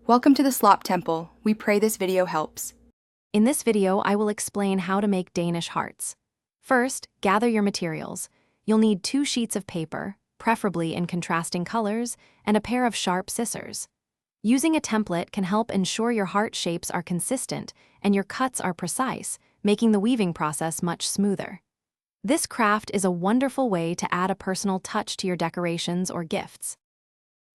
Welcome to the Slop Temple. We pray this video helps. In this video, I will explain how to make Danish hearts. First, gather your materials. You'll need 2 sheets of paper, preferably in contrasting colors, and a pair of sharp scissors. Using a template can help ensure your heart shapes are consistent and your cuts are precise, making the weaving process much smoother. This craft is a wonderful way to add a personal touch to your decorations or gifts.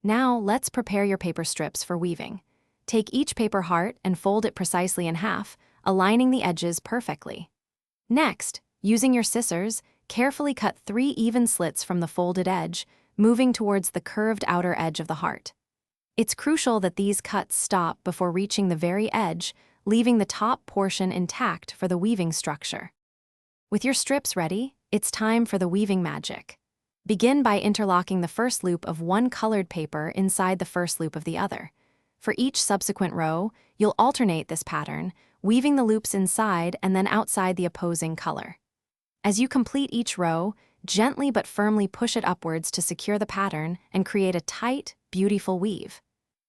Now, let's prepare your paper strips for weaving. Take each paper heart and fold it precisely in half, aligning the edges perfectly. Next, using your scissors, carefully cut 3 even slits from the folded edge, moving towards the curved outer edge of the heart. It's crucial that these cuts stop before reaching the very edge, leaving the top portion intact for the weaving structure. With your strips ready, it's time for the weaving magic. Begin by interlocking the first loop of one colored paper inside the first loop of the other. For each subsequent row, you'll alternate this pattern, weaving the loops inside and then outside the opposing color. As you complete each row, gently but firmly push it upwards to secure the pattern and create a tight, beautiful weave.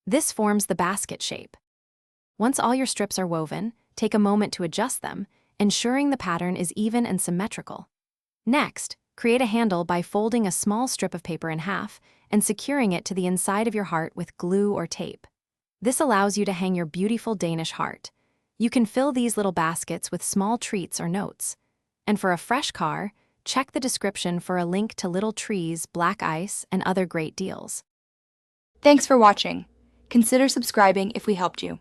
This forms the basket shape. Once all your strips are woven, take a moment to adjust them, ensuring the pattern is even and symmetrical. Next, create a handle by folding a small strip of paper in half and securing it to the inside of your heart with glue or tape. This allows you to hang your beautiful Danish heart. You can fill these little baskets with small treats or notes. And for a fresh car, check the description for a link to little trees, black ice, and other great deals. Thanks for watching. Consider subscribing if we helped you.